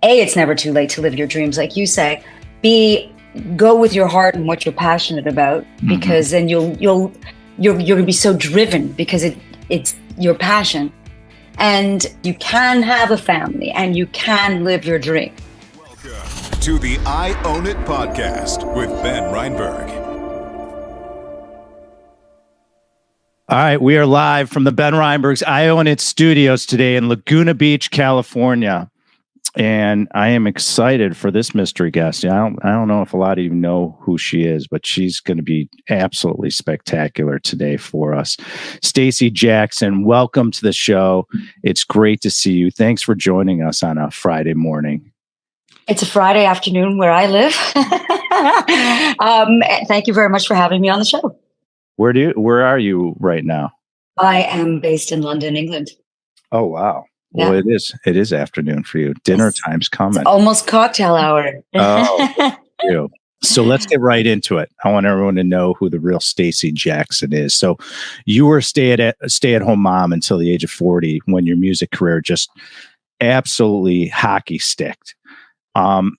it's never too late to live your dreams, like you say. B, go with your heart and what you're passionate about, because then you're gonna be so driven because it's your passion, and you can have a family and you can live your dream. Welcome to the I Own It podcast with Ben Reinberg. All right, we are live from the Ben Reinberg's I Own It studios today in Laguna Beach, California. And I am excited for this mystery guest. I don't know if a lot of you know who she is, but she's going to be absolutely spectacular today for us. Stacey Jackson, welcome to the show. It's great to see you. Thanks for joining us on a Friday morning. It's a Friday afternoon where I live. Thank you very much for having me on the show. Where are you right now? I am based in London, England. Oh, wow. Yeah. Well, it is afternoon for you. Dinner time's coming. It's almost cocktail hour. Oh, you. So let's get right into it. I want everyone to know who the real Stacey Jackson is. So you were a stay-at-home mom until the age of 40 when your music career just absolutely hockey sticked.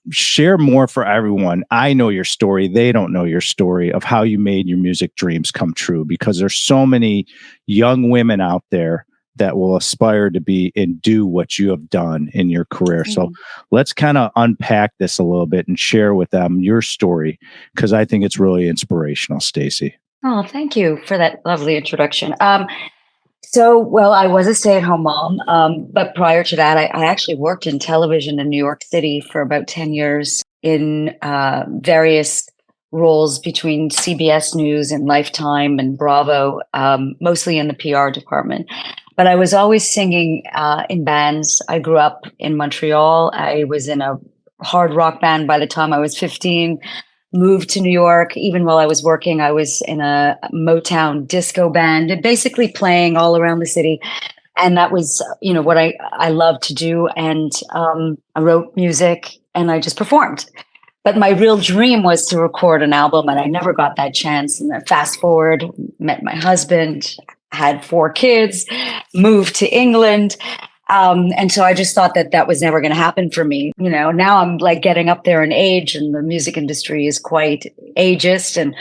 Share more for everyone. I know your story. They don't know your story of how you made your music dreams come true, because there's so many young women out there that will aspire to be and do what you have done in your career. So let's kind of unpack this a little bit and share with them your story, because I think it's really inspirational, Stacey. Oh, thank you for that lovely introduction. I was a stay-at-home mom, but prior to that, I actually worked in television in New York City for about 10 years in various roles between CBS News and Lifetime and Bravo, mostly in the PR department. But I was always singing in bands. I grew up in Montreal. I was in a hard rock band by the time I was 15, moved to New York. Even while I was working, I was in a Motown disco band and basically playing all around the city. And that was, what I loved to do. And I wrote music and I just performed. But my real dream was to record an album, and I never got that chance. And then fast forward, met my husband, had 4 kids, moved to England. And so I just thought that was never going to happen for me. Now I'm like getting up there in age, and the music industry is quite ageist. And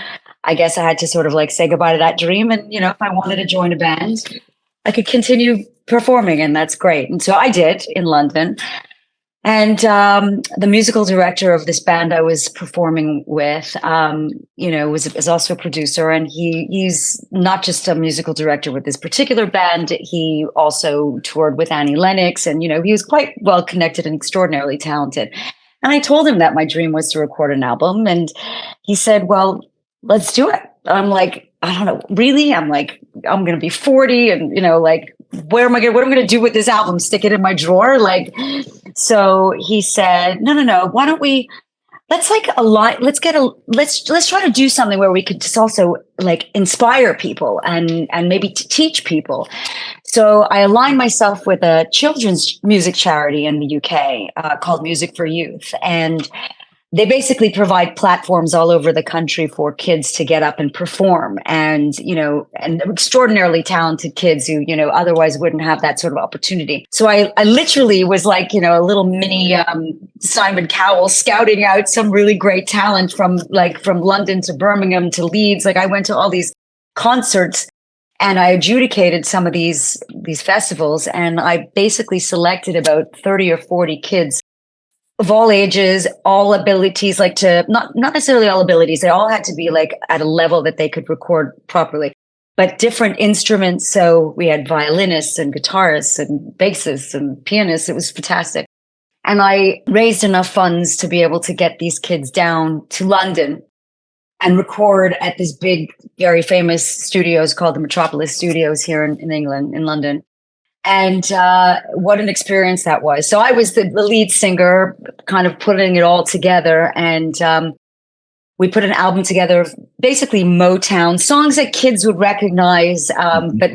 I guess I had to sort of like say goodbye to that dream. And, if I wanted to join a band, I could continue performing, and that's great. And so I did in London. And the musical director of this band I was performing with, is also a producer, and he's not just a musical director with this particular band. He also toured with Annie Lennox, and he was quite well connected and extraordinarily talented. And I told him that my dream was to record an album, and he said, "Well, let's do it." I'm like, "I don't know, really?" I'm like, "I'm going to be 40, and what am I going to do with this album? Stick it in my drawer?" So he said, no, why don't we, let's try to do something where we could just also like inspire people and maybe teach people. So I aligned myself with a children's music charity in the UK called Music for Youth. And they basically provide platforms all over the country for kids to get up and perform, and extraordinarily talented kids who, otherwise wouldn't have that sort of opportunity. So I literally was like, a little mini Simon Cowell scouting out some really great talent from London to Birmingham to Leeds. Like I went to all these concerts and I adjudicated some of these festivals, and I basically selected about 30 or 40 kids of all ages, all abilities, not necessarily all abilities. They all had to be like at a level that they could record properly, but different instruments. So we had violinists and guitarists and bassists and pianists. It was fantastic. And I raised enough funds to be able to get these kids down to London and record at this big, very famous studios called the Metropolis Studios here in England, in London. And what an experience that was. So I was the lead singer, kind of putting it all together. And we put an album together of basically Motown songs that kids would recognize. But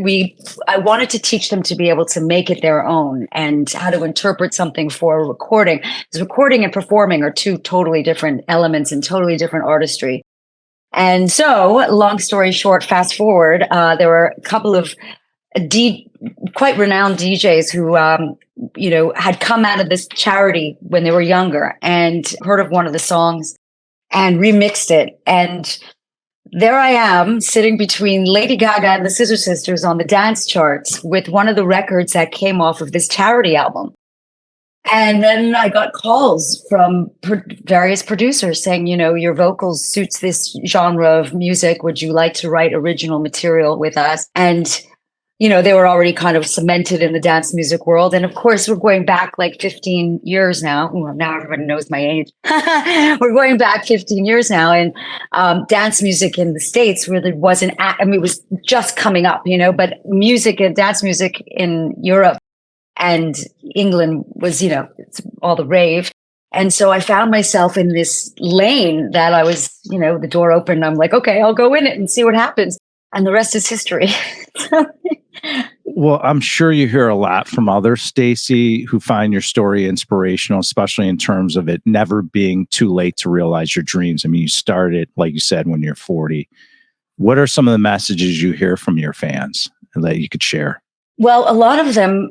I wanted to teach them to be able to make it their own and how to interpret something for a recording. Because recording and performing are 2 totally different elements and totally different artistry. And so, long story short, fast forward, there were a couple of quite renowned DJs who, had come out of this charity when they were younger and heard of one of the songs and remixed it. And there I am sitting between Lady Gaga and the Scissor Sisters on the dance charts with one of the records that came off of this charity album. And then I got calls from various producers saying, your vocals suits this genre of music. Would you like to write original material with us? And they were already kind of cemented in the dance music world. And of course, we're going back like 15 years now. Well, now everybody knows my age. We're going back 15 years now. And dance music in the States really wasn't, it was just coming up, but music and dance music in Europe and England was, it's all the rave. And so I found myself in this lane that I was, the door opened. I'm like, okay, I'll go in it and see what happens. And the rest is history. Well, I'm sure you hear a lot from others, Stacey, who find your story inspirational, especially in terms of it never being too late to realize your dreams. I mean, you started, like you said, when you're 40. What are some of the messages you hear from your fans that you could share? Well, a lot of them,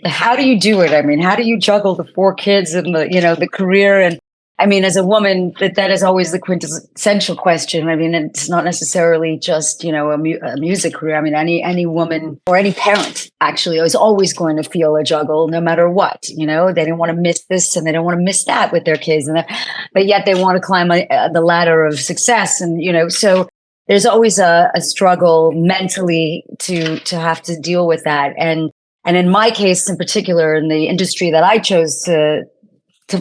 how do you do it? I mean, how do you juggle the 4 kids and the career? And I mean, as a woman, that is always the quintessential question. I mean, it's not necessarily just, a music career. I mean, any woman or any parent actually is always going to feel a juggle no matter what. They don't want to miss this and they don't want to miss that with their kids. But yet they want to climb the ladder of success. And, so there's always a struggle mentally to have to deal with that. And in my case in particular, in the industry that I chose to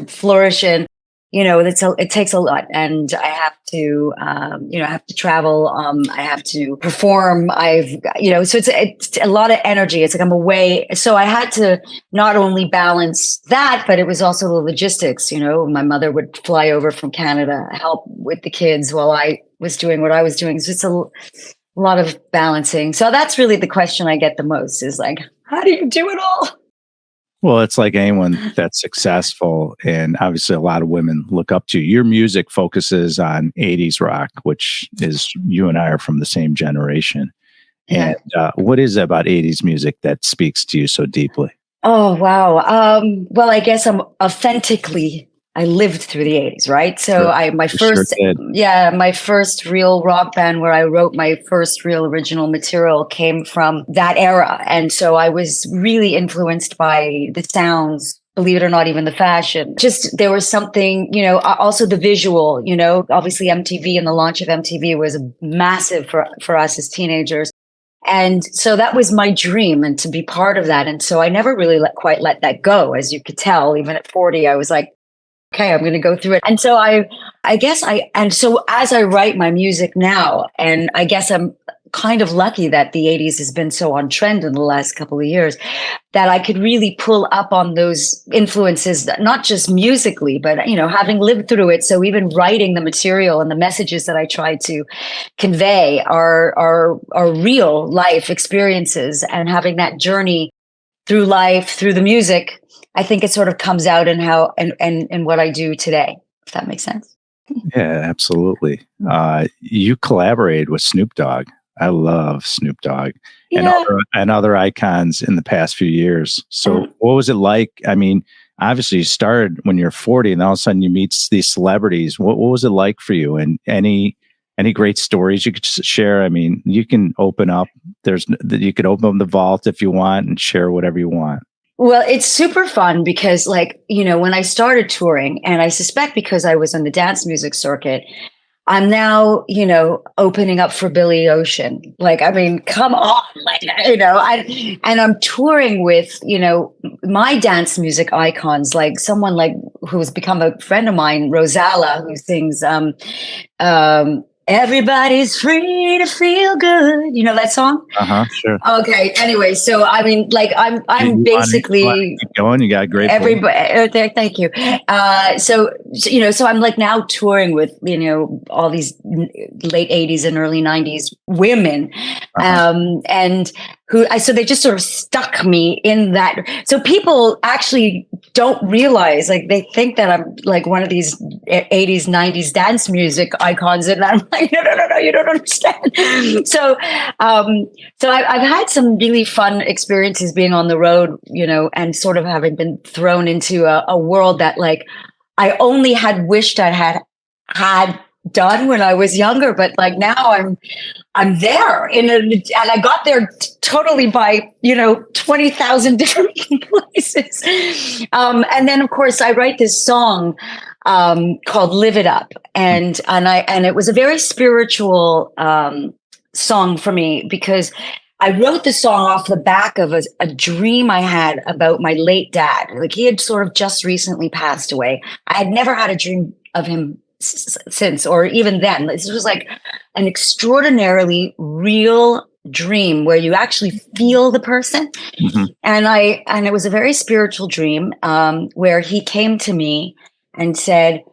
flourish in, it takes a lot, and I have to, I have to travel. I have to perform. So it's a lot of energy. It's like I'm away. So I had to not only balance that, but it was also the logistics. My mother would fly over from Canada, help with the kids while I was doing what I was doing. So it's a lot of balancing. So that's really the question I get the most is like, how do you do it all? Well, it's like anyone that's successful, and obviously a lot of women look up to you. Your music focuses on 80s rock, which is, you and I are from the same generation. Yeah. And what is it about 80s music that speaks to you so deeply? Oh, wow. Well, I guess I lived through the 80s, right? So Sure. my first real rock band where I wrote my first real original material came from that era. And so I was really influenced by the sounds, believe it or not, even the fashion. Just there was something, also the visual, obviously MTV and the launch of MTV was massive for us as teenagers. And so that was my dream, and to be part of that. And so I never really quite let that go. As you could tell, even at 40, I was like, okay, I'm going to go through it. And so so as I write my music now, and I guess I'm kind of lucky that the 80s has been so on trend in the last couple of years, that I could really pull up on those influences, not just musically, but, having lived through it. So even writing the material and the messages that I try to convey are real life experiences, and having that journey through life, through the music, I think it sort of comes out in how and what I do today, if that makes sense. Yeah, absolutely. You collaborated with Snoop Dogg. I love Snoop Dogg and other icons in the past few years. So what was it like? I mean, obviously you started when you're 40 and all of a sudden you meet these celebrities. What was it like for you? And any great stories you could share? I mean, you can open up. You could open the vault if you want and share whatever you want. Well, it's super fun because, when I started touring, and I suspect because I was on the dance music circuit, I'm now, opening up for Billy Ocean. Come on, and I'm touring with, my dance music icons, like someone who's become a friend of mine, Rosala, who sings, everybody's free to feel good. You know that song? Sure. Okay. Anyway, so I'm basically keep going. You got a great. Everybody, thank you. So so I'm like now touring with, all these late 80s and early 90s women. And so they just sort of stuck me in that. So people actually don't realize, like, they think that I'm like one of these 80s, 90s dance music icons. And I'm like, no, you don't understand. So I've had some really fun experiences being on the road, and sort of having been thrown into a world that, like, I only had wished I had done when I was younger, but like now I'm there and I got there totally by 20,000 different places. And then of course I write this song called "Live It Up," and it was a very spiritual song for me, because I wrote the song off the back of a dream I had about my late dad. Like, he had sort of just recently passed away. I had never had a dream of him since, or even then. This was like an extraordinarily real dream where you actually feel the person. And it was a very spiritual dream, where he came to me and said,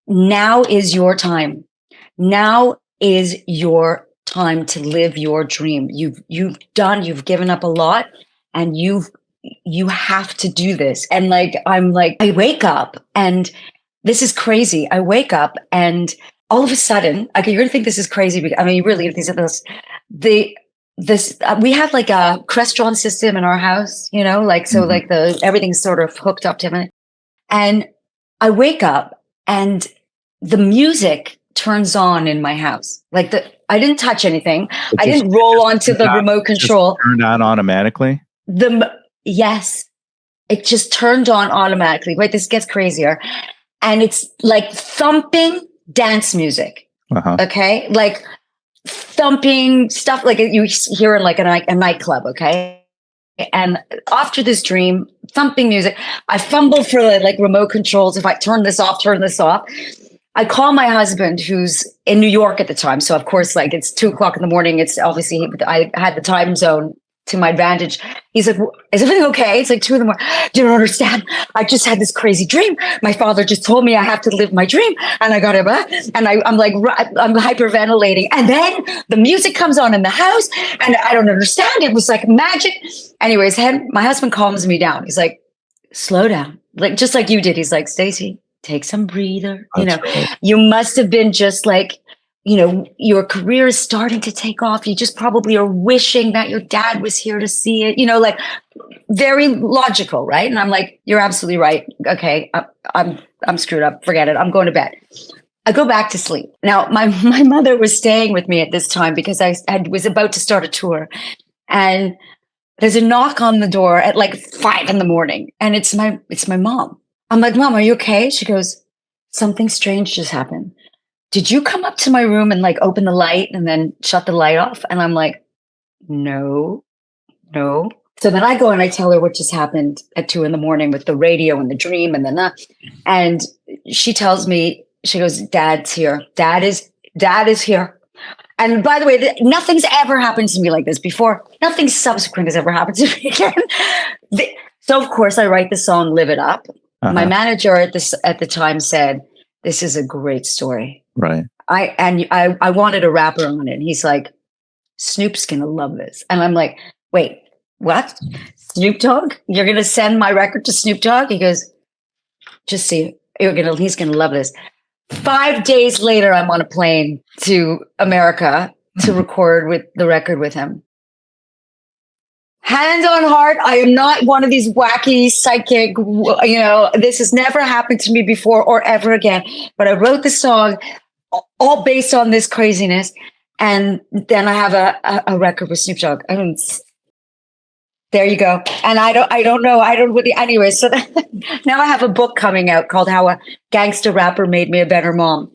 "Now is your time. Now is your time to live your dream. You've given up a lot, and you have to do this." And like, I wake up, and this is crazy. I wake up, and all of a sudden, okay, you're gonna think this is crazy, because I mean, you really, these are we have like a Crestron system in our house, like, so like everything's sort of hooked up to him. And I wake up, and the music turns on in my house. Like, I didn't touch anything. I didn't roll onto the remote control. Turned on automatically? Yes. It just turned on automatically. Wait, this gets crazier. And it's like thumping dance music. Okay? Like thumping stuff like you hear in like a nightclub, okay? And after this dream, thumping music, I fumble for the like remote controls. If I turn this off. I call my husband, who's in New York at the time. So of course, like, it's 2:00 in the morning. It's obviously, I had the time zone to my advantage. He's like, "Is everything okay?" It's like 2 a.m. "You don't understand. I just had this crazy dream. My father just told me I have to live my dream, and I got it." And I'm like, I'm hyperventilating. And then the music comes on in the house, and I don't understand. It was like magic. Anyways, my husband calms me down. He's like, "Slow down." Like, just like you did. He's like, "Stacey, take some breather. Right. You must have been just like, your career is starting to take off. You just probably are wishing that your dad was here to see it, like very logical. Right." And I'm like, "You're absolutely right. Okay. I'm screwed up. Forget it. I'm going to bed." I go back to sleep. Now, my mother was staying with me at this time, because I was about to start a tour, and there's a knock on the door at like 5 a.m. and it's my mom. I'm like, "Mom, are you okay?" She goes, "Something strange just happened. Did you come up to my room and like open the light and then shut the light off?" And I'm like, no. So then I go and I tell her what just happened at 2 a.m. with the radio and the dream and she tells me, she goes, "Dad's here. Dad is here." And by the way, nothing's ever happened to me like this before. Nothing subsequent has ever happened to me again. So of course I write the song "Live It Up." My manager at the time said, "This is a great story." Right. I wanted a rapper on it. And he's like, "Snoop's gonna love this." And I'm like, "Wait, what? Snoop Dogg? You're gonna send my record to Snoop Dogg?" He goes, "Just see, he's gonna love this." 5 days later, I'm on a plane to America to record the record with him. Hand on heart, I am not one of these wacky psychic, this has never happened to me before or ever again. But I wrote the song all based on this craziness. And then I have a record with Snoop Dogg. I mean, there you go. And I don't know. Anyway, so now I have a book coming out called "How a Gangster Rapper Made Me a Better Mom."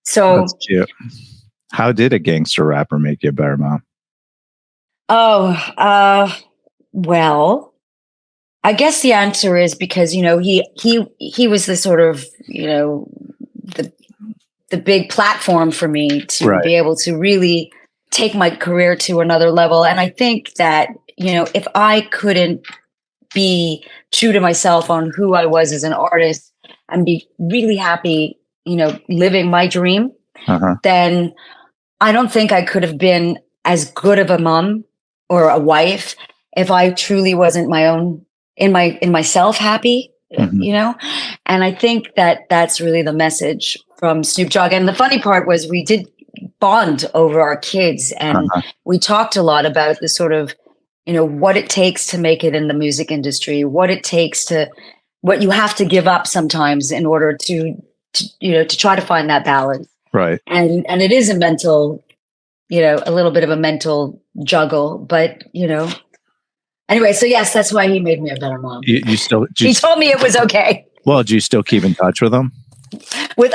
So that's cute. How did a gangster rapper make you a better mom? Well, I guess the answer is because, he was the sort of, the big platform for me to be able to really take my career to another level. And I think that, if I couldn't be true to myself on who I was as an artist, and be really happy, living my dream, Uh-huh. then I don't think I could have been as good of a mom or a wife if I truly wasn't in myself happy, Mhm. And I think that that's really the message from Snoop Dogg. And the funny part was we did bond over our kids, and Uh-huh. we talked a lot about the sort of, what it takes to make it in the music industry, what you have to give up sometimes in order to try to find that balance. Right. And it is a mental, a little bit of a mental juggle, but anyway, so yes, that's why he made me a better mom. You still He told me it was okay. well, do you still keep in touch with them? Well,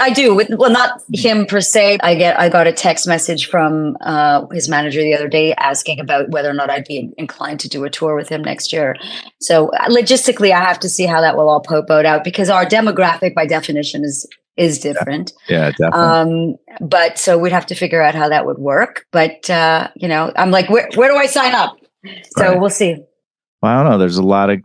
not him per se. I got a text message from his manager the other day asking about whether or not I'd be inclined to do a tour with him next year. So logistically, I have to see how that will all poke out, because our demographic by definition is different. Yeah, definitely. But so we'd have to figure out how that would work. But I'm like, where do I sign up? So Right. we'll see. Well, I don't know. There's a lot of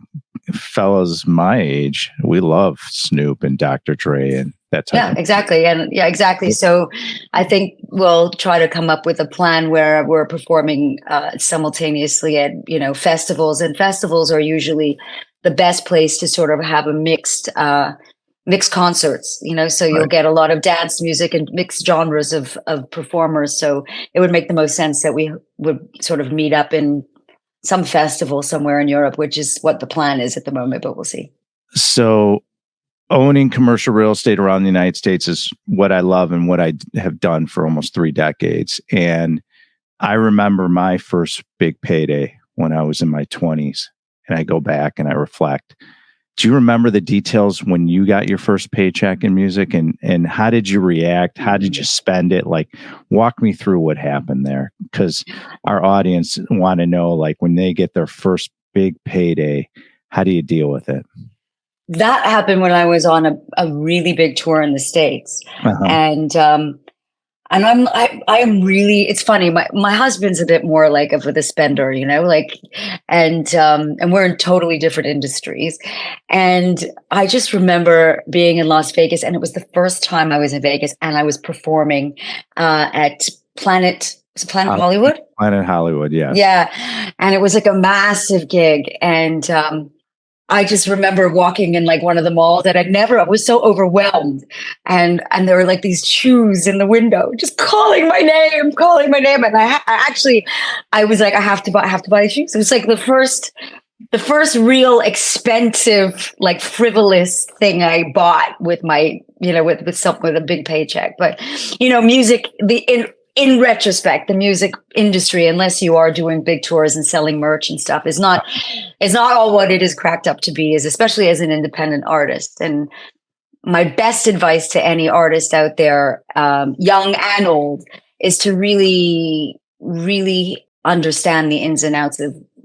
fellas my age. We love Snoop and Dr. Dre and that type of Exactly. And exactly. So I think we'll try to come up with a plan where we're performing simultaneously at, festivals, and festivals are usually the best place to sort of have a mixed concerts, so you'll Right. get a lot of dance music and mixed genres of performers. So it would make the most sense that we would sort of meet up in some festival somewhere in Europe, which is what the plan is at the moment, but we'll see. So owning commercial real estate around the United States is what I love and what I have done for almost 3 decades. And I remember my first big payday when I was in my 20s, and I go back and I reflect. Do you remember the details when you got your first paycheck in music, and how did you react? How did you spend it? Like, walk me through what happened there, because our audience want to know, like, when they get their first big payday, how do you deal with it? That happened when I was on a really big tour in the States. Uh-huh. And I am really, it's funny. My husband's a bit more like of the spender, and we're in totally different industries. And I just remember being in Las Vegas, and it was the first time I was in Vegas, and I was performing at Planet Hollywood? Planet Hollywood, yes. Yeah. And it was like a massive gig. And I just remember walking in like one of the malls that I was so overwhelmed. And there were like these shoes in the window, just calling my name. And I was like, I have to buy shoes. It was like the first real expensive, like frivolous thing I bought with my, with a big paycheck. But, music, in retrospect, the music industry, unless you are doing big tours and selling merch and stuff, is not all what it is cracked up to be, especially as an independent artist. And my best advice to any artist out there, young and old, is to really, really understand the ins and outs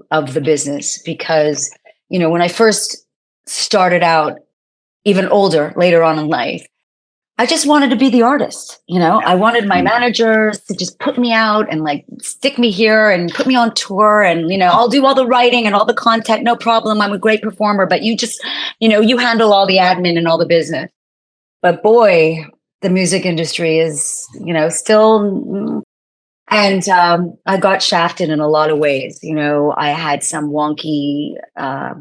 of the business. Because, when I first started out, even older, later on in life, I just wanted to be the artist. I wanted my managers to just put me out and like stick me here and put me on tour, and, I'll do all the writing and all the content. No problem. I'm a great performer, but you just, you handle all the admin and all the business. But boy, the music industry is, still, and I got shafted in a lot of ways. I had some wonky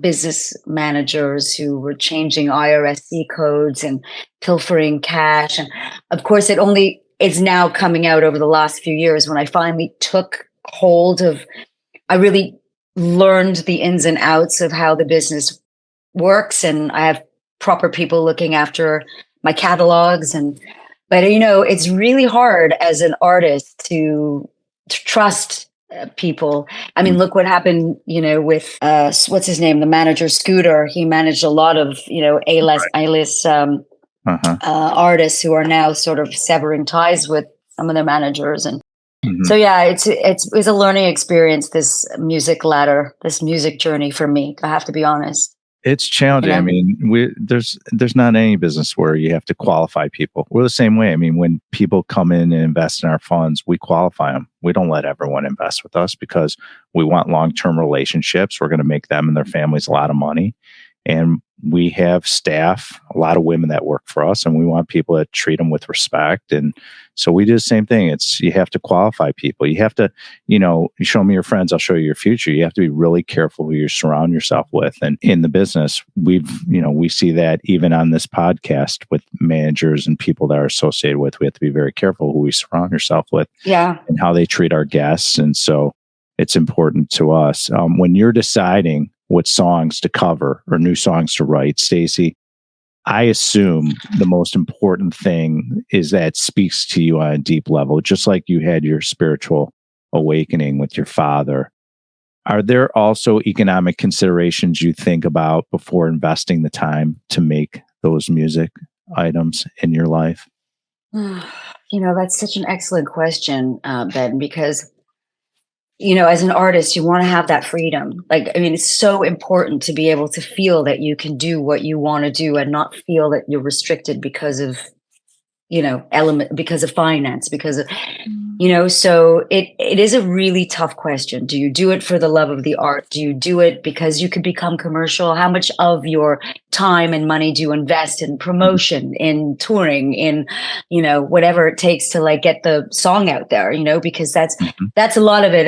business managers who were changing IRSC codes and pilfering cash. And of course, it's now coming out over the last few years when I finally took hold of, I really learned the ins and outs of how the business works. And I have proper people looking after my catalogs. But, it's really hard as an artist to trust people. I mean, look what happened, with what's his name, the manager Scooter. He managed a lot of, A-list artists who are now sort of severing ties with some of their managers. And so, yeah, it's a learning experience, this music ladder, this music journey for me, I have to be honest. It's challenging. I mean, there's not any business where you have to qualify people. We're the same way. I mean, when people come in and invest in our funds, we qualify them. We don't let everyone invest with us because we want long-term relationships. We're going to make them and their families a lot of money. And we have staff, a lot of women that work for us, and we want people that treat them with respect. And so we do the same thing. You have to qualify people. You have to, you show me your friends, I'll show you your future. You have to be really careful who you surround yourself with. And in the business, we see that even on this podcast with managers and people that are associated with, we have to be very careful who we surround ourselves with, and how they treat our guests. And so it's important to us. When you're deciding what songs to cover or new songs to write, Stacey, I assume the most important thing is that it speaks to you on a deep level, just like you had your spiritual awakening with your father. Are there also economic considerations you think about before investing the time to make those music items in your life? That's such an excellent question, Ben, because as an artist, you want to have that freedom. It's so important to be able to feel that you can do what you want to do and not feel that you're restricted because of, because of finance, because of, so it is a really tough question. Do you do it for the love of the art? Do you do it because you could become commercial? How much of your time and money do you invest in promotion, in touring, in, whatever it takes to get the song out there, because that's a lot of it.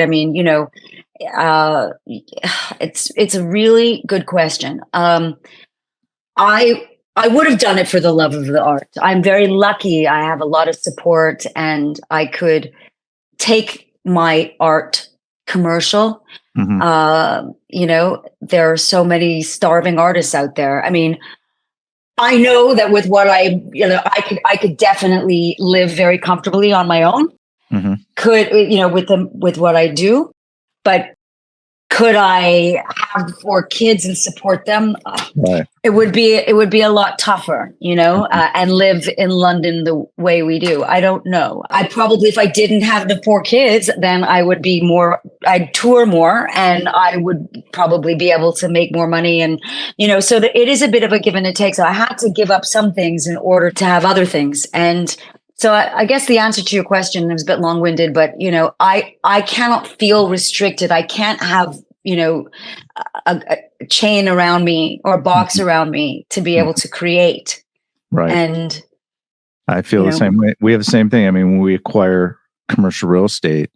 It's a really good question. I would have done it for the love of the art. I'm very lucky. I have a lot of support and I could take my art commercial. There are so many starving artists out there. I know that with what I could definitely live very comfortably on my own. With what I do, but could I have 4 kids and support them? Right. It would be a lot tougher, and live in London the way we do. I don't know. I probably, if I didn't have the 4 kids, then I'd tour more and I would probably be able to make more money. And, so that it is a bit of a give and a take. So I had to give up some things in order to have other things. And so I guess the answer to your question is a bit long-winded, but, I cannot feel restricted. I can't have, a chain around me or a box around me to be able to create. Right. And I feel the same way. We have the same thing. When we acquire commercial real estate,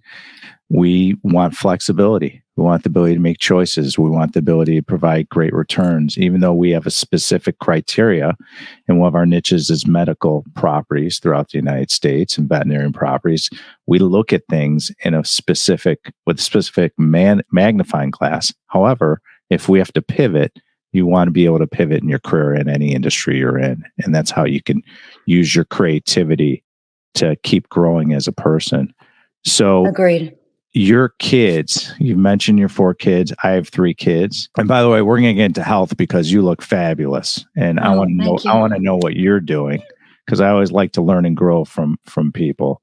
we want flexibility. We want the ability to make choices. We want the ability to provide great returns, even though we have a specific criteria. And one of our niches is medical properties throughout the United States and veterinarian properties. We look at things with a specific magnifying glass. However, if we have to pivot, you want to be able to pivot in your career in any industry you're in. And that's how you can use your creativity to keep growing as a person. So agreed. Your kids, you mentioned your 4 kids. I have 3 kids. And by the way, we're going to get into health because you look fabulous. And I want to know what you're doing, because I always like to learn and grow from people.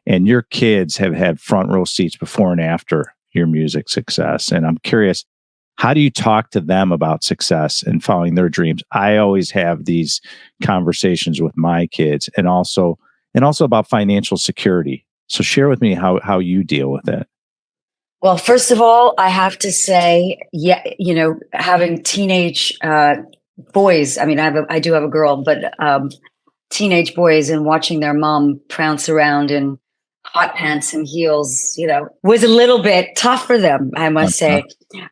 And your kids have had front row seats before and after your music success. And I'm curious, how do you talk to them about success and following their dreams? I always have these conversations with my kids and also about financial security. So share with me how you deal with it. Well, first of all, I have to say, having teenage boys. I do have a girl, but teenage boys and watching their mom prounce around in hot pants and heels, was a little bit tough for them, I must say.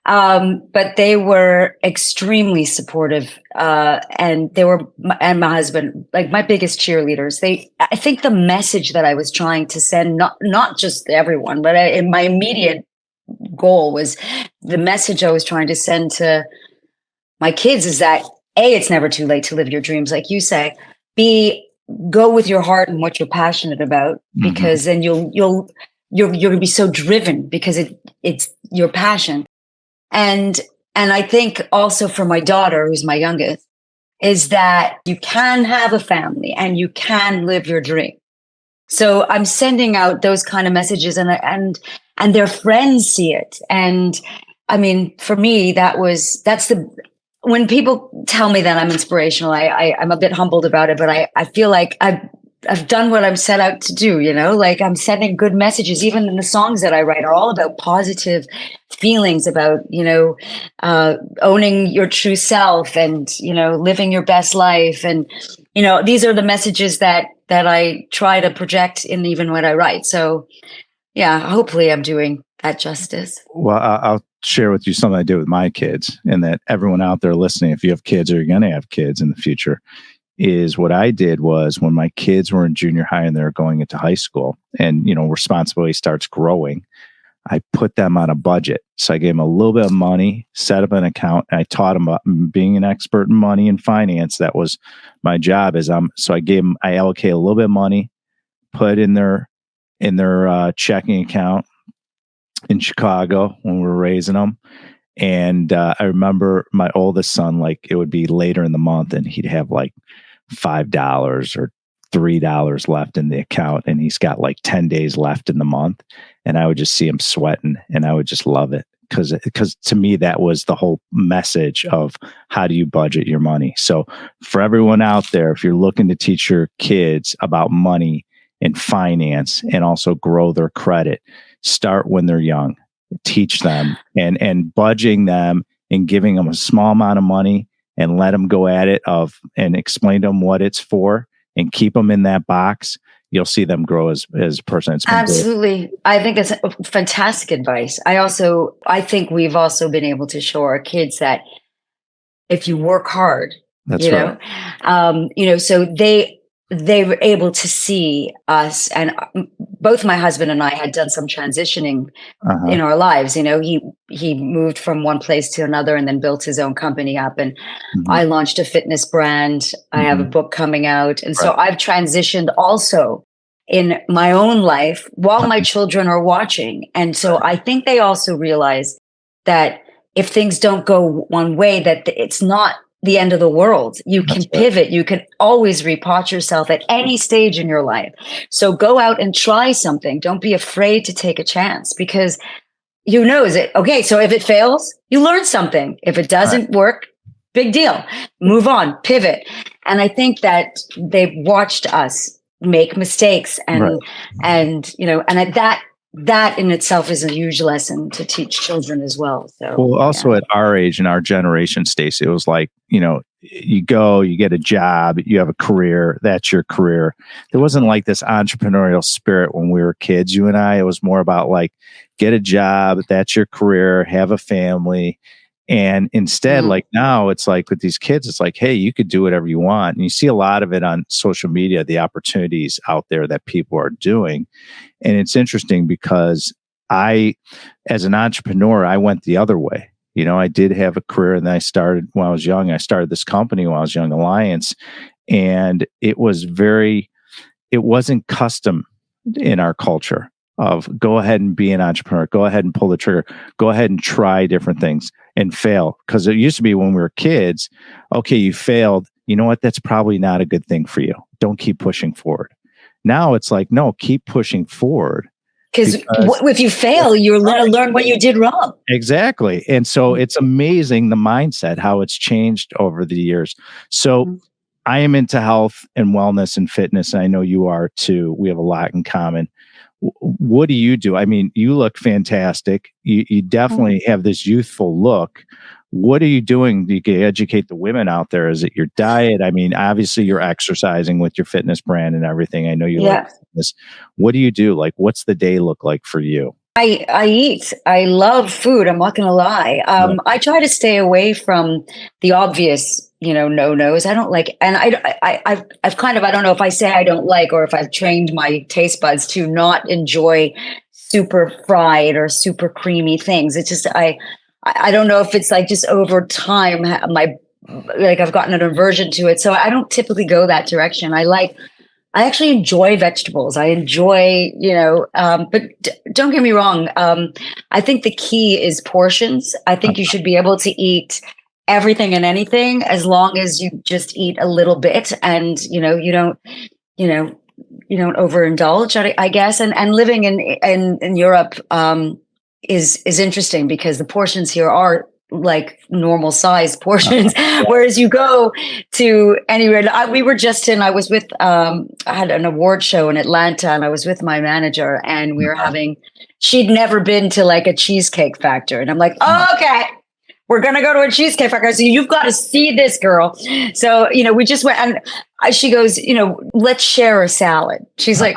But they were extremely supportive, and my husband, my biggest cheerleaders. I think the message that I was trying to send, not just to everyone, but in my immediate goal was the message I was trying to send to my kids is that A, it's never too late to live your dreams, like you say. B, go with your heart and what you're passionate about, because then you're going to be so driven because it's your passion. And I think also for my daughter, who's my youngest, is that you can have a family and you can live your dream. So I'm sending out those kind of messages, and their friends see it. And for me, when people tell me that I'm inspirational, I'm a bit humbled about it, but I feel like I've done what I'm set out to do, like I'm sending good messages. Even in the songs that I write are all about positive feelings, about, owning your true self and, living your best life. And, these are the messages that I try to project in even when I write. So yeah, hopefully I'm doing that justice. Well, I'll share with you something I did with my kids, and that everyone out there listening, if you have kids or you're going to have kids in the future, is what I did was when my kids were in junior high and they were going into high school and, responsibility starts growing, I put them on a budget. So I gave them a little bit of money, set up an account, and I taught them about being an expert in money and finance. That was my job. So I allocated a little bit of money, put in their checking account in Chicago when we were raising them. And I remember my oldest son, like it would be later in the month and he'd have like $5 or $3 left in the account. And he's got like 10 days left in the month. And I would just see him sweating and I would just love it. Because to me, that was the whole message of how do you budget your money. So for everyone out there, if you're looking to teach your kids about money and finance and also grow their credit, start when they're young. Teach them and budging them and giving them a small amount of money and let them go at it and explain to them what it's for and keep them in that box. You'll see them grow as a person. Absolutely. Great. I think that's fantastic advice. I think we've also been able to show our kids that if you work hard, that's right. So they were able to see us, and both my husband and I had done some transitioning in our lives. He moved from one place to another and then built his own company up. And I launched a fitness brand. I have a book coming out. And so I've transitioned also in my own life while my children are watching. And so I think they also realize that if things don't go one way, that it's not the end of the world. You can pivot. You can always repot yourself at any stage in your life. So go out and try something. Don't be afraid to take a chance, because okay, so if it fails, you learn something. If it doesn't work, big deal. Move on, pivot. And I think that they've watched us make mistakes and that in itself is a huge lesson to teach children as well. So, also at our age and our generation, Stacey, it was like, you get a job, you have a career, that's your career. There wasn't like this entrepreneurial spirit when we were kids, you and I. It was more about like, get a job, that's your career, have a family. And instead, like now it's like with these kids, it's like, hey, you could do whatever you want. And you see a lot of it on social media, the opportunities out there that people are doing. And it's interesting because as an entrepreneur, I went the other way. I did have a career, and then I started when I was young. I started this company when I was young, Alliance. And it wasn't custom in our culture of go ahead and be an entrepreneur, go ahead and pull the trigger, go ahead and try different things and fail. Because it used to be when we were kids, okay, you failed. You know what? That's probably not a good thing for you. Don't keep pushing forward. Now it's like, no, keep pushing forward. Because if you fail, you're going to learn what you did wrong. Exactly. And so it's amazing the mindset, how it's changed over the years. So I am into health and wellness and fitness. And I know you are too. We have a lot in common. What do you do? I mean, you look fantastic. You definitely have this youthful look. What are you doing to educate the women out there? Is it your diet? I mean, obviously you're exercising with your fitness brand and everything. I know you like fitness. What do you do? Like, what's the day look like for you? I eat. I love food. I'm not going to lie. I try to stay away from the obvious, no-nos. I don't like, and I've kind of, I don't know if I say I don't like, or if I've trained my taste buds to not enjoy super fried or super creamy things. It's just, I don't know if it's like just over time, I've gotten an aversion to it. So I don't typically go that direction. I actually enjoy vegetables. I enjoy, but don't get me wrong. I think the key is portions. I think you should be able to eat everything and anything as long as you just eat a little bit, and you don't overindulge, I guess. And living in Europe is interesting because the portions here are like normal size portions. Whereas you go to anywhere, I was with, I had an award show in Atlanta, and I was with my manager, and we were she'd never been to like a cheesecake factory. And I'm like, oh, okay, we're going to go to a cheesecake factory. So you've got to see this, girl. So, we just went, and she goes, let's share a salad. She's like,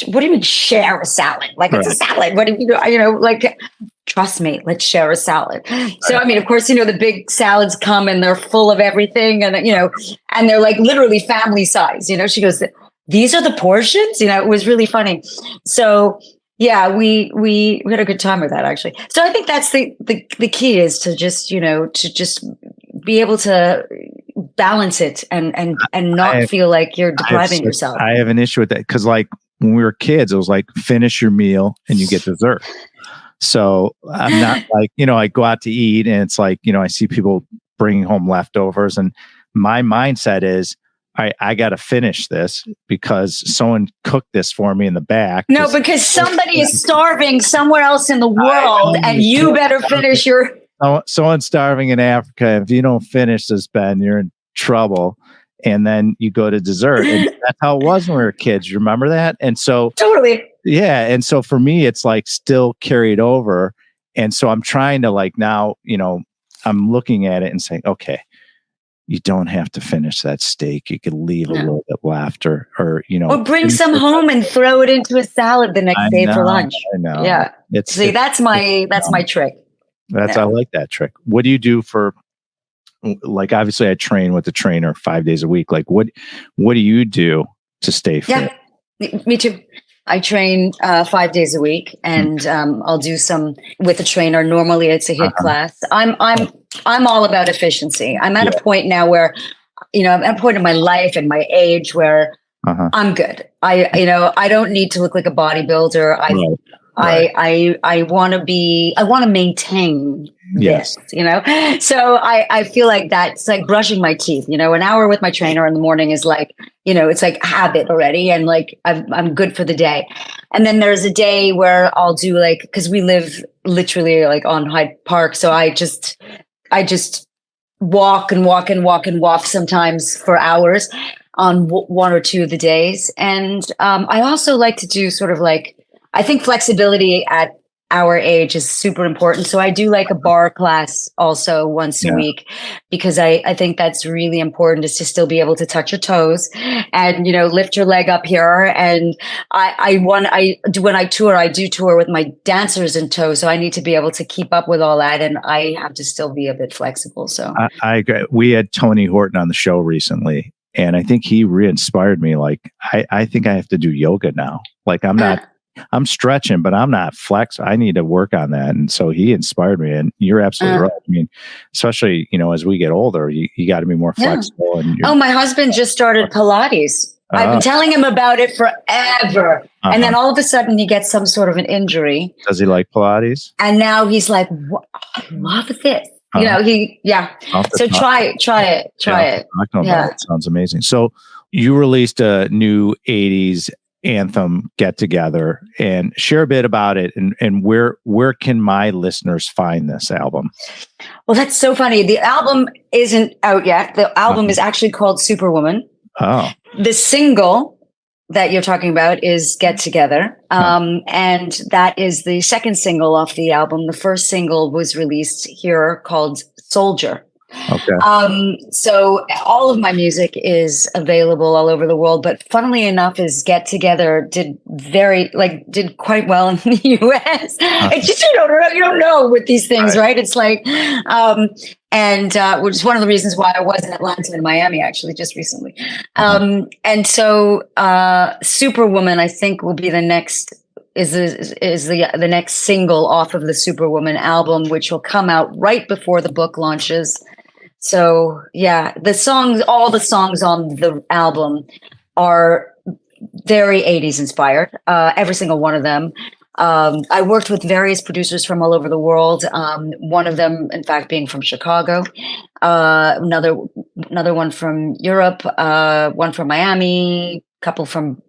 what do you mean share a salad? Like, it's a salad. What do you do? Like, trust me, let's share a salad. So, I mean, of course, the big salads come and they're full of everything, and, and they're like literally family size, she goes, these are the portions, it was really funny. So yeah, we had a good time with that, actually. So I think that's the key, is to just, to just be able to balance it and not feel like you're depriving yourself. I have an issue with that, because like when we were kids, it was like, finish your meal and you get dessert. So I'm not like, I go out to eat and it's like, I see people bringing home leftovers, and my mindset is, I got to finish this because someone cooked this for me in the back. No, because somebody is starving somewhere else in the world, and you better finish your... Someone's starving in Africa. If you don't finish this, Ben, you're in trouble. And then you go to dessert. And that's how it was when we were kids. You remember that? And so... Totally. Yeah. And so for me, it's like still carried over. And so I'm trying to like now, I'm looking at it and saying, okay, you don't have to finish that steak. You could leave a little bit left, or bring some home and throw it into a salad the next day for lunch. I know. Yeah. That's my trick. I like that trick. What do you do for, like, obviously I train with the trainer 5 days a week. Like what do you do to stay fit? Yeah, me too. I train 5 days a week, and I'll do some with a trainer. Normally it's a HIIT class. I'm all about efficiency. I'm at a point now where, I'm at a point in my life and my age where I'm good. I don't need to look like a bodybuilder. I want to maintain this, so I feel like that's like brushing my teeth. An hour with my trainer in the morning is like, it's like habit already, and like I'm good for the day. And then there's a day where I'll do like, because we live literally like on Hyde Park, so I just walk and walk and walk and walk, sometimes for hours on one or two of the days. And I also like to do sort of like, I think flexibility at our age is super important. So I do like a bar class also once a week, because I think that's really important, is to still be able to touch your toes and, lift your leg up here. And when I tour, I do tour with my dancers in tow. So I need to be able to keep up with all that. And I have to still be a bit flexible. So I agree. We had Tony Horton on the show recently, and I think he re-inspired me. Like, I think I have to do yoga now. Like I'm stretching, but I'm not flex. I need to work on that. And so he inspired me, and you're absolutely right. I mean, especially, as we get older, you got to be more flexible. And my husband just started Pilates. I've been telling him about it forever. And then all of a sudden he gets some sort of an injury. Does he like Pilates? And now he's like, I love this. So try it. It sounds amazing. So you released a new 80s anthem get together, and share a bit about it, and where can my listeners find this album? Well, that's so funny. The album isn't out yet. The album is actually called Superwoman. Oh. The single that you're talking about is Get Together. And that is the second single off the album. The first single was released here called Soldier. Okay. So all of my music is available all over the world, but funnily enough, is Get Together did quite well in the US. It's just, you don't know with these things, right? It's like, which is one of the reasons why I was in Atlanta and Miami actually just recently. And so, Superwoman, I think, will be the next, is the next single off of the Superwoman album, which will come out right before the book launches. So yeah, all the songs on the album are very 80s inspired. Every single one of them. I worked with various producers from all over the world. One of them, in fact, being from Chicago. Another one from Europe. One from Miami. Couple from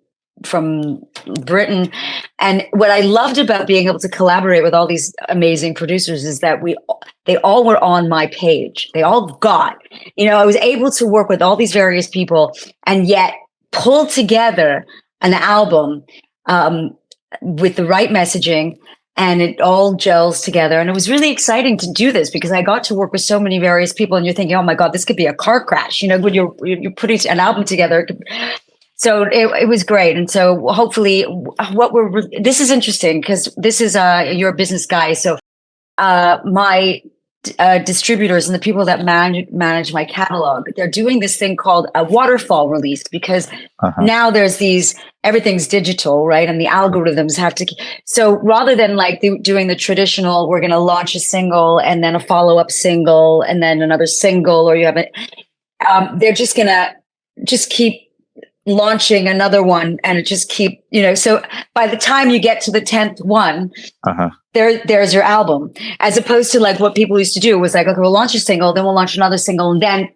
from Britain. And what I loved about being able to collaborate with all these amazing producers is that they all were on my page. They all got, I was able to work with all these various people and yet pull together an album with the right messaging, and it all gels together. And it was really exciting to do this because I got to work with so many various people, and you're thinking, oh my God, this could be a car crash. When you're putting an album together. So it was great. And so hopefully this is interesting because this is you're a business guy. So my distributors and the people that manage my catalog, they're doing this thing called a waterfall release because now there's everything's digital, right? And the algorithms have to, so rather than like doing the traditional, we're going to launch a single and then a follow-up single and then another single, or you have it, they're just going to just keep launching another one and it just keep, so by the time you get to the 10th one, there's your album, as opposed to like what people used to do was like, okay, we'll launch a single, then we'll launch another single, and then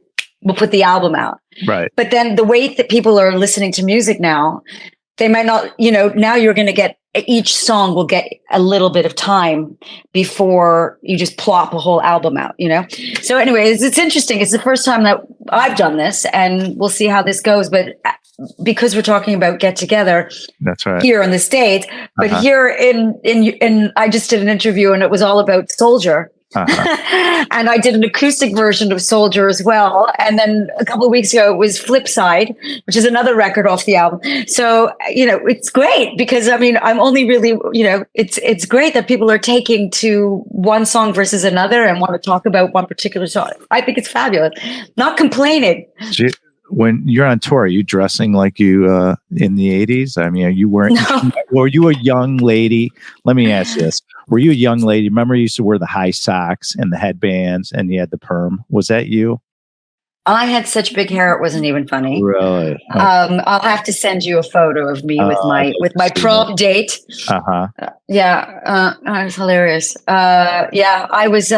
we'll put the album out. Right. But then the way that people are listening to music now, they might not, now you're going to get, each song will get a little bit of time before you just plop a whole album out, So anyways, it's interesting. It's the first time that I've done this, and we'll see how this goes. But because we're talking about get together, that's right, here in the States, but here in I just did an interview and it was all about Soldier. And I did an acoustic version of Soldier as well. And then a couple of weeks ago, it was Flipside, which is another record off the album. So, it's great because I'm only really, it's great that people are taking to one song versus another and want to talk about one particular song. I think it's fabulous. Not complaining. When you're on tour, are you dressing like you in the 80s? I mean, are you wearing, were you a young lady? Let me ask you this. Were you a young lady? Remember you used to wear the high socks and the headbands and you had the perm. Was that you? I had such big hair, it wasn't even funny. Really? Okay. I'll have to send you a photo of me with my prom date. It's hilarious. I was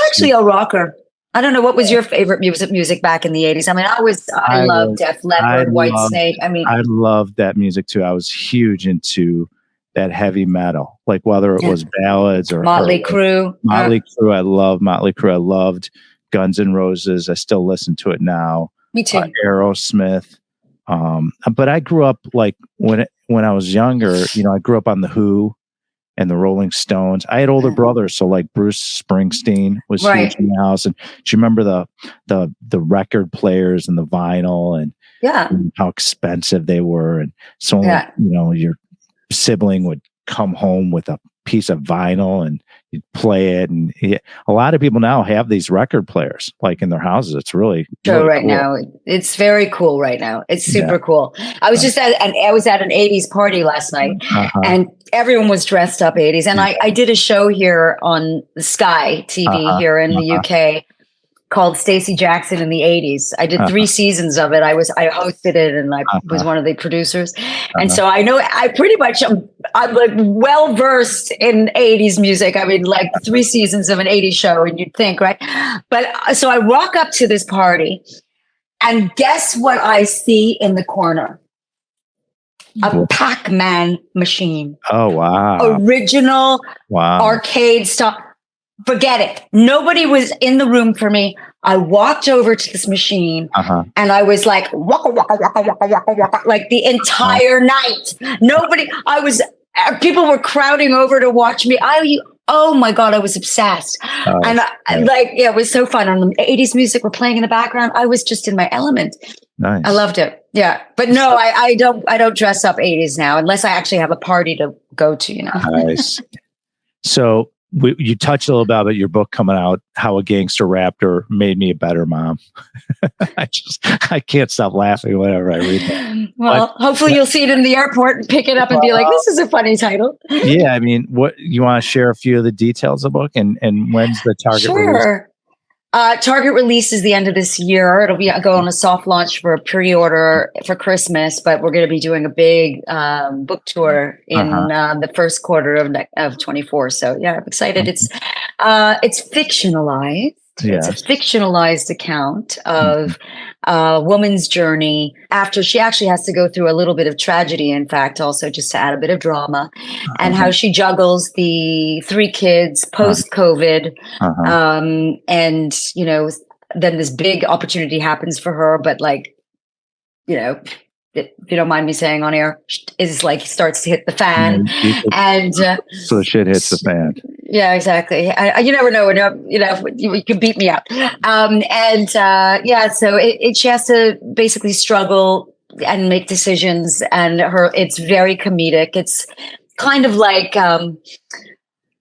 actually a rocker. I don't know, what was your favorite music back in the 80s? I loved Def Leppard, Whitesnake. I loved that music too. I was huge into that heavy metal, like whether it was ballads or Motley Crue. Motley Crue. I love Motley Crue. I loved Guns N' Roses. I still listen to it now. Me too. Aerosmith. But I grew up like when I was younger, I grew up on the Who and the Rolling Stones. I had older brothers, so like Bruce Springsteen was huge in the house. And do you remember the record players and the vinyl and how expensive they were? And so your sibling would come home with a piece of vinyl and you'd play it. And a lot of people now have these record players like in their houses. It's really right cool. Now. It's very cool right now. It's super cool. I was just at an 80s party last night and everyone was dressed up 80s. And I did a show here on Sky TV here in the UK called Stacey Jackson in the 80s. I did 3 seasons of it. I hosted it and I was one of the producers. And so I know I'm like well versed in 80s music. Like 3 seasons of an 80s show, and you'd think, right? But so I walk up to this party and guess what I see in the corner? A Pac-Man machine. Oh, wow. Original arcade stuff. Forget it. Nobody was in the room for me. I walked over to this machine and I was like, waka, waka, waka, waka, waka, waka, like the entire night. People were crowding over to watch me. Oh my God, I was obsessed. It was so fun. On the 80s music were playing in the background. I was just in my element. Nice. I loved it. Yeah. But no, I don't dress up 80s now unless I actually have a party to go to, Nice. So, you touched a little bit about your book coming out, How a Gangster Raptor Made Me a Better Mom. I can't stop laughing whenever I read that. Well, hopefully you'll see it in the airport and pick it up and be like, this is a funny title. Yeah. What you want to share a few of the details of the book and when's the target release? Target release is the end of this year. It'll be go on a soft launch for a pre-order for Christmas, but we're going to be doing a big book tour in the first quarter of 24. So yeah, I'm excited. It's fictionalized. It's a fictionalized account of a woman's journey after she actually has to go through a little bit of tragedy, in fact, also just to add a bit of drama, and how she juggles the 3 kids post-COVID. And, you know, then this big opportunity happens for her, but like, you know, if you don't mind me saying on air, is like starts to hit the fan, and so the shit hits the fan. Yeah, exactly. You never know. You can beat me up. So she has to basically struggle and make decisions, and it's very comedic. It's kind of like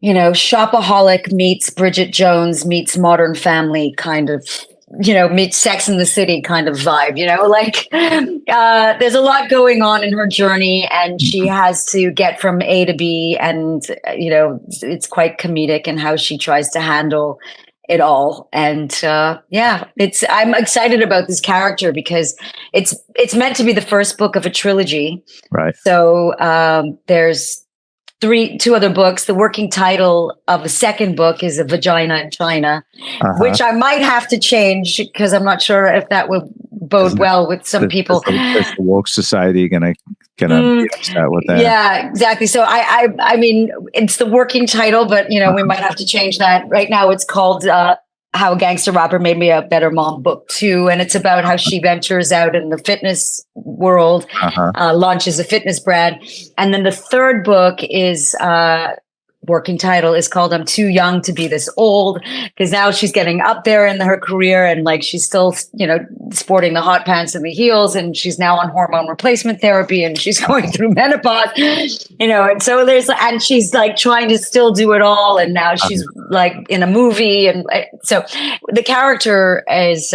Shopaholic meets Bridget Jones meets Modern Family kind of. Meet Sex in the City kind of vibe, there's a lot going on in her journey, and she has to get from A to B, and, it's quite comedic in how she tries to handle it all. And, I'm excited about this character because it's meant to be the first book of a trilogy. Right. So, there's 2 other books. The working title of the second book is A Vagina in China, which I might have to change because I'm not sure if that will bode well with some people. Is the woke society gonna be upset with that? Yeah, exactly. So I mean, it's the working title, but we might have to change that. Right now, it's called How a Gangster Rapper Made Me a Better Mom, Book 2, and it's about how she ventures out in the fitness world, launches a fitness brand. And then the third book is working title is called I'm Too Young to Be This Old, because now she's getting up there in her career, and like she's still sporting the hot pants and the heels, and she's now on hormone replacement therapy, and she's going through menopause, and so and she's like trying to still do it all, and now she's like in a movie, and so the character is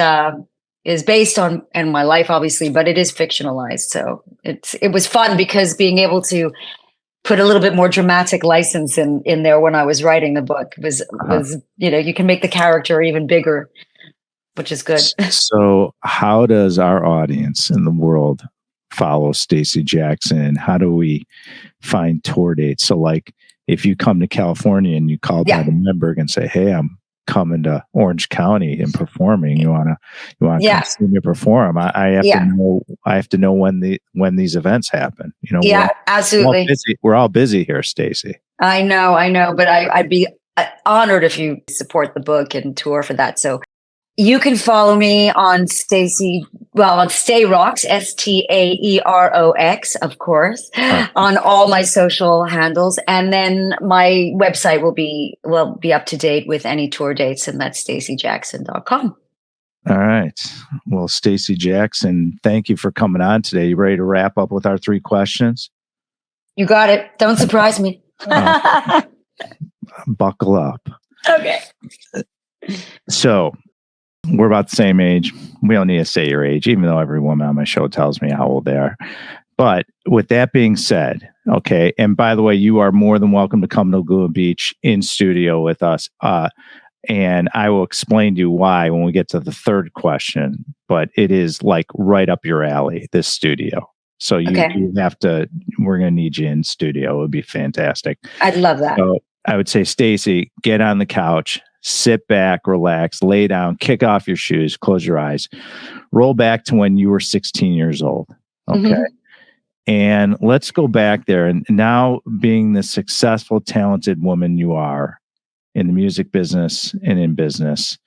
based on in my life, obviously, but it is fictionalized. So it was fun because being able to put a little bit more dramatic license in there when I was writing the book was you can make the character even bigger, which is good. So how does our audience in the world follow Stacey Jackson? How do we find tour dates? So like if you come to California and you call by the Reinberg and say, hey, I'm coming to Orange County and performing, you want to come see me perform, I have to know when these events happen. Absolutely. We're all busy here, Stacey. I know, but I'd be honored if you support the book and tour for that. So you can follow me on on Stay Rocks, STAEROX, of course, on all my social handles. And then my website will be up to date with any tour dates, and that's staceyjackson.com. All right. Well, Stacey Jackson, thank you for coming on today. You ready to wrap up with our 3 questions? You got it. Don't surprise me. Buckle up. Okay. So, we're about the same age. We don't need to say your age, even though every woman on my show tells me how old they are. But with that being said, okay, and by the way, you are more than welcome to come to Laguna Beach in studio with us. And I will explain to you why when we get to the 3rd question. But it is like right up your alley, this studio. So you have to, we're going to need you in studio. It would be fantastic. I'd love that. So I would say, Stacey, get on the couch. Sit back, relax, lay down, kick off your shoes, close your eyes, roll back to when you were 16 years old. Okay. And let's go back there. And now, being the successful, talented woman you are in the music business and in business,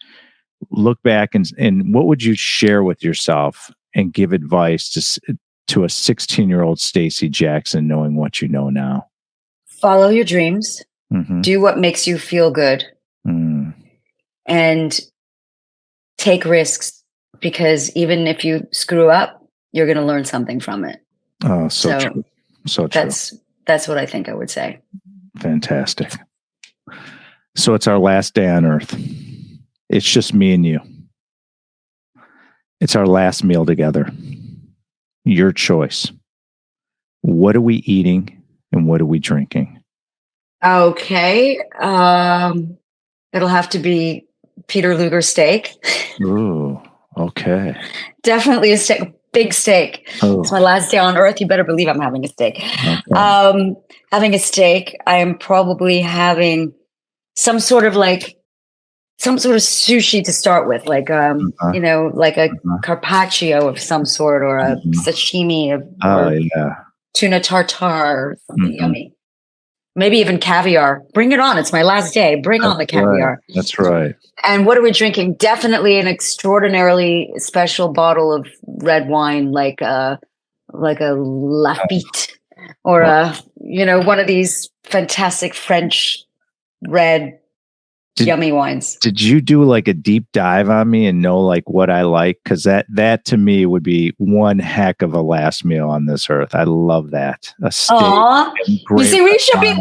look back and what would you share with yourself and give advice to a 16-year-old Stacey Jackson, knowing what you know now? Follow your dreams. Do what makes you feel good. And take risks, because even if you screw up, you're going to learn something from it. Oh, so true. So true. That's what I think I would say. Fantastic. So it's our last day on Earth. It's just me and you. It's our last meal together. Your choice. What are we eating and what are we drinking? Okay. It'll have to be Peter Luger steak. Ooh, okay. Definitely a steak, big steak. Oh. It's my last day on Earth. You better believe I'm having a steak. Okay. Having a steak, I am probably having some sort of like some sort of sushi to start with, like like a carpaccio of some sort, or a sashimi or tuna tartare or something yummy. Maybe even caviar. Bring it on. It's my last day. Bring on the caviar. Right. That's right. And what are we drinking? Definitely an extraordinarily special bottle of red wine, like a Lafite, or one of these fantastic French red yummy wines. Did you do like a deep dive on me and know like what I like? Because that to me would be one heck of a last meal on this earth. I love that. A steak. You see, we should be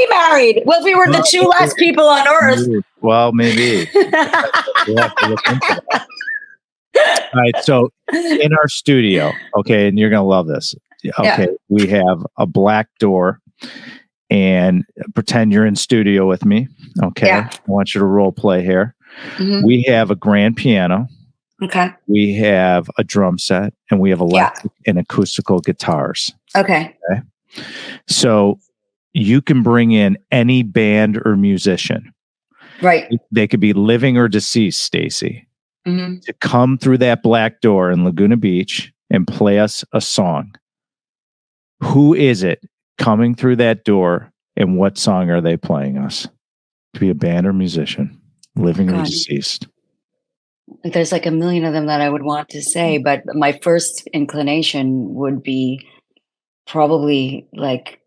married. Well, if we were the two last people on earth. Well, maybe. We'll have to look into that. All right, so in our studio, okay, and you're gonna love this. Okay, we have a black door. And pretend you're in studio with me. Okay. I want you to role play here. Mm-hmm. We have a grand piano. Okay. We have a drum set, and we have electric and acoustical guitars. Okay. So you can bring in any band or musician. Right. They could be living or deceased, Stacey, to come through that black door in Laguna Beach and play us a song. Who is it coming through that door, and what song are they playing us? To be a band or musician, living or deceased. There's like a million of them that I would want to say, but my first inclination would be probably like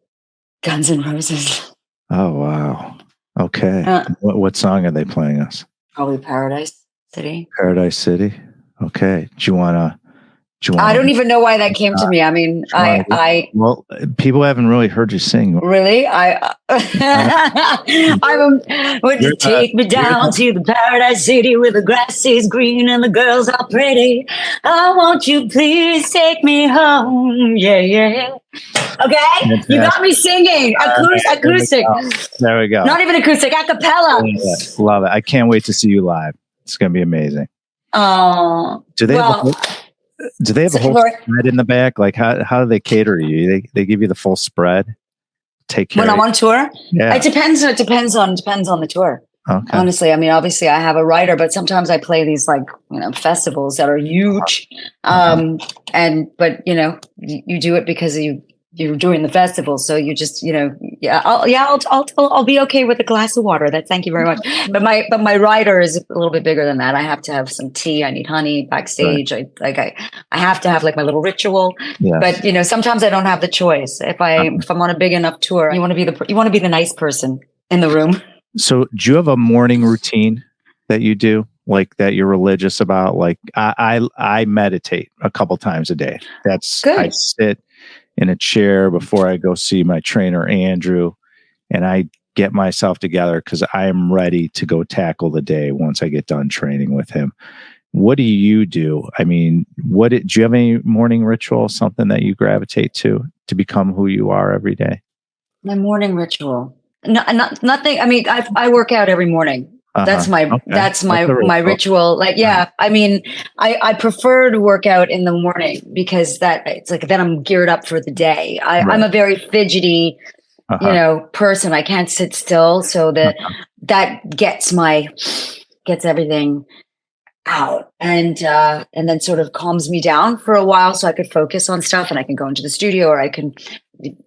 Guns N' Roses. Oh, wow. Okay. What song are they playing us? Probably Paradise City. Paradise City. Okay. Do you want to? I don't even know why that came to me. I mean, well, people haven't really heard you sing. Really? Would you take me down to the Paradise City where the grass is green and the girls are pretty? Oh, won't you please take me home? Yeah. Okay, fantastic. You got me singing. Acoustic. There we go. Not even acoustic, a cappella. Yeah, love it. I can't wait to see you live. It's going to be amazing. Oh, do they have a whole spread in the back? Like how do they cater to you? They give you the full spread. Take care when I'm on tour. Yeah. It depends on the tour. Okay. Honestly, I mean, obviously I have a writer, but sometimes I play these like festivals that are huge. But you do it because you're doing the festival, so you just I'll be okay with a glass of water. Thank you very much. But my rider is a little bit bigger than that. I have to have some tea. I need honey backstage. Right. I have to have like my little ritual. Yes. But sometimes I don't have the choice. If I'm on a big enough tour, you want to be the nice person in the room. So do you have a morning routine that you do, like that you're religious about? Like I meditate a couple times a day. That's good. I sit in a chair before I go see my trainer, Andrew, and I get myself together because I am ready to go tackle the day once I get done training with him. What do you do? I mean, do you have any morning ritual, something that you gravitate to become who you are every day? My morning ritual. No, nothing. I mean, I work out every morning. That's my ritual. Like, I mean, I prefer to work out in the morning because it's like, then I'm geared up for the day. I'm a very fidgety, person. I can't sit still. So that gets everything out and then sort of calms me down for a while so I could focus on stuff and I can go into the studio or I can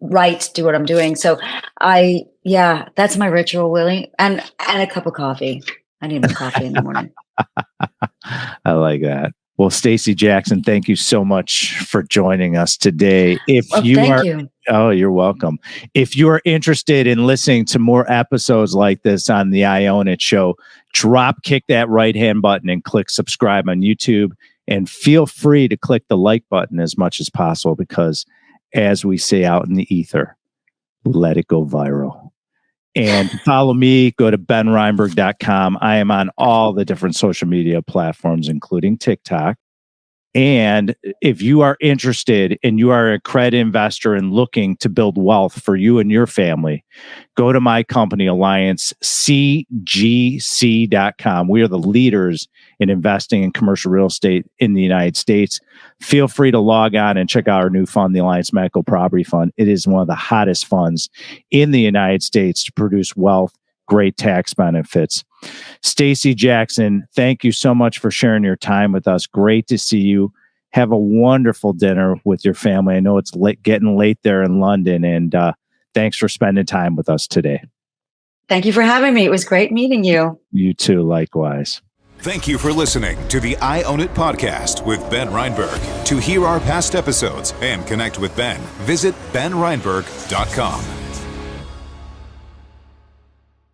write, do what I'm doing. So that's my ritual, Willie. And a cup of coffee. I need my coffee in the morning. I like that. Well, Stacey Jackson, thank you so much for joining us today. Thank you. Oh, you're welcome. If you're interested in listening to more episodes like this on the I Own It show, kick that right-hand button and click subscribe on YouTube. And feel free to click the like button as much as possible because, as we say out in the ether, let it go viral. And follow me, go to benreinberg.com. I am on all the different social media platforms, including TikTok. And if you are interested and you are a credit investor and looking to build wealth for you and your family, go to my company, Alliance, CGC.com. We are the leaders in investing in commercial real estate in the United States. Feel free to log on and check out our new fund, the Alliance Medical Property Fund. It is one of the hottest funds in the United States to produce wealth great tax benefits. Stacey Jackson, thank you so much for sharing your time with us. Great to see you. Have a wonderful dinner with your family. I know it's getting late there in London, and thanks for spending time with us today. Thank you for having me. It was great meeting you. You too, likewise. Thank you for listening to the I Own It podcast with Ben Reinberg. To hear our past episodes and connect with Ben, visit benreinberg.com.